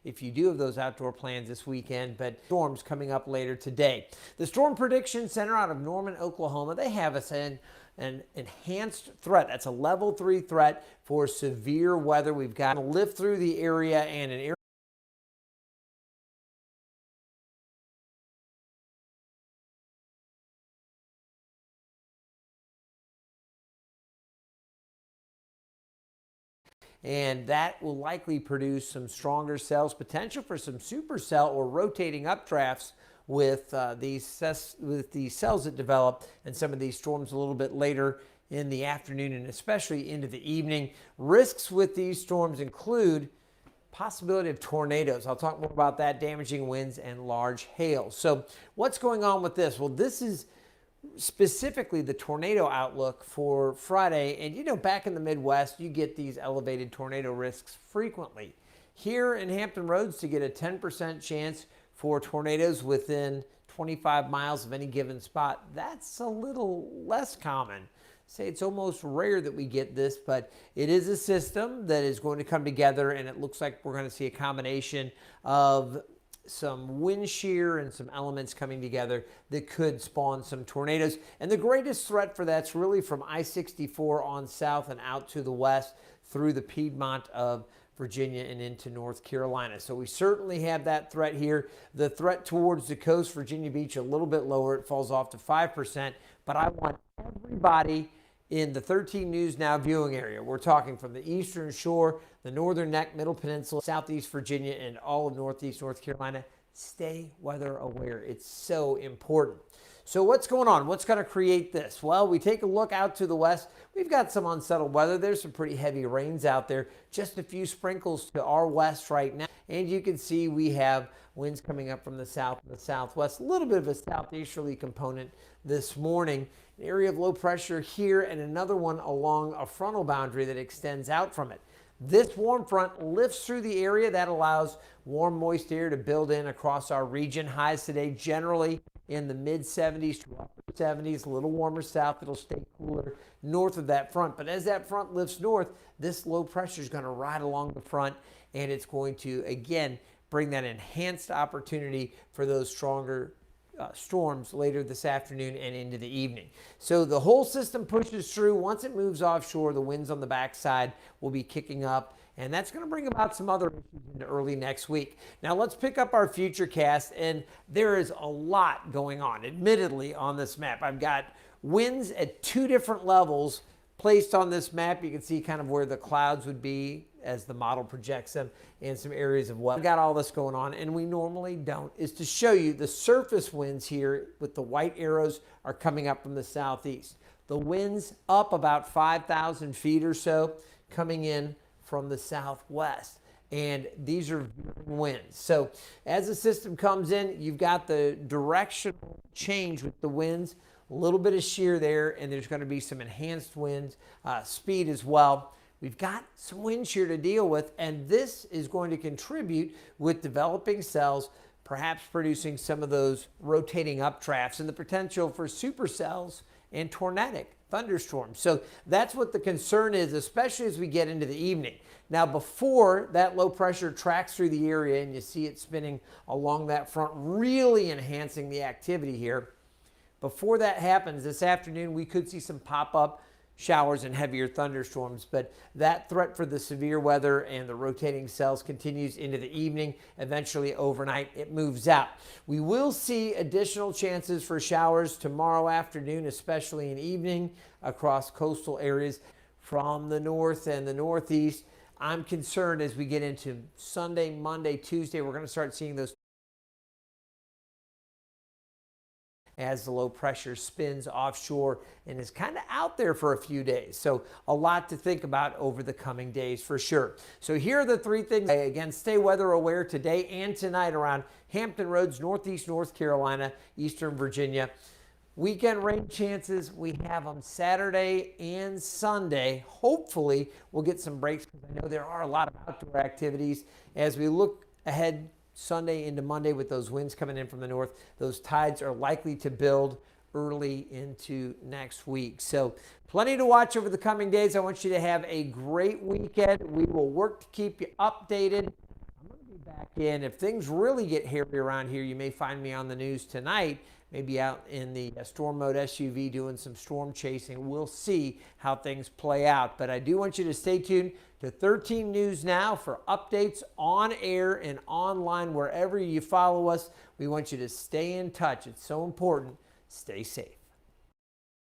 if you do have those outdoor plans this weekend, but storms coming up later today. The Storm Prediction Center out of Norman, Oklahoma, they have us in an enhanced threat. That's a level 3 threat for severe weather. We've got to lift through the area and an area and that will likely produce some stronger cells, potential for some supercell or rotating updrafts with these cells that develop and some of these storms a little bit later in the afternoon and especially into the evening. Risks with these storms include possibility of tornadoes. I'll talk more about that, damaging winds and large hail. So what's going on with this? Well, this is specifically the tornado outlook for Friday. And you know, back in the Midwest, you get these elevated tornado risks frequently. Here in Hampton Roads, to get a 10% chance for tornadoes within 25 miles of any given spot, that's a little less common. Say it's almost rare that we get this, but it is a system that is going to come together, and it looks like we're going to see a combination of some wind shear and some elements coming together that could spawn some tornadoes. And the greatest threat for that's really from I-64 on south and out to the west through the Piedmont of Virginia and into North Carolina. So we certainly have that threat here. The threat towards the coast, Virginia Beach, a little bit lower. It falls off to 5%. But I want everybody in the 13 News Now viewing area. We're talking from the eastern shore, the northern neck, middle peninsula, southeast Virginia, and all of northeast North Carolina. Stay weather aware. It's so important. So what's going on? What's going to create this? Well, we take a look out to the west. We've got some unsettled weather. There's some pretty heavy rains out there. Just a few sprinkles to our west right now. And you can see we have winds coming up from the south and the southwest. A little bit of a southeasterly component this morning. An area of low pressure here and another one along a frontal boundary that extends out from it. This warm front lifts through the area. That allows warm, moist air to build in across our region. Highs today generally in the mid-70s to upper 70s, a little warmer south. It'll stay cooler north of that front. But as that front lifts north, this low pressure is going to ride along the front, and it's going to, again, bring that enhanced opportunity for those stronger storms later this afternoon and into the evening. So the whole system pushes through. Once it moves offshore, the winds on the backside will be kicking up, and that's going to bring about some other issues into early next week. Now let's pick up our futurecast, and there is a lot going on, admittedly, on this map. I've got winds at 2 different levels placed on this map. You can see kind of where the clouds would be as the model projects them and some areas of what. We've got all this going on, and we normally don't, is to show you the surface winds here with the white arrows are coming up from the southeast. The winds up about 5,000 feet or so coming in from the southwest. And these are winds. So as the system comes in, you've got the directional change with the winds, a little bit of shear there, and there's going to be some enhanced wind speed as well. We've got some wind shear to deal with, and this is going to contribute with developing cells, perhaps producing some of those rotating updrafts and the potential for supercells and tornadic thunderstorms. So that's what the concern is, especially as we get into the evening. Now, before that low pressure tracks through the area and you see it spinning along that front, really enhancing the activity here, before that happens this afternoon, we could see some pop-up showers and heavier thunderstorms, but that threat for the severe weather and the rotating cells continues into the evening. Eventually overnight it moves out. We will see additional chances for showers tomorrow afternoon, especially in evening across coastal areas from the north and the northeast. I'm concerned as we get into Sunday, Monday, Tuesday, we're going to start seeing those as the low pressure spins offshore and is kind of out there for a few days. So a lot to think about over the coming days for sure. So here are the 3 things. Again, stay weather aware today and tonight around Hampton Roads, northeast North Carolina, eastern Virginia. Weekend rain chances, we have them Saturday and Sunday. Hopefully we'll get some breaks because I know there are a lot of outdoor activities as we look ahead Sunday into Monday with those winds coming in from the north. Those tides are likely to build early into next week. So plenty to watch over the coming days. I want you to have a great weekend. We will work to keep you updated. I'm going to be back And if things really get hairy around here, you may find me on the news tonight, maybe out in the storm mode SUV doing some storm chasing. We'll see how things play out. But I do want you to stay tuned to 13 News Now for updates on air and online wherever you follow us. We want you to stay in touch. It's so important. Stay safe.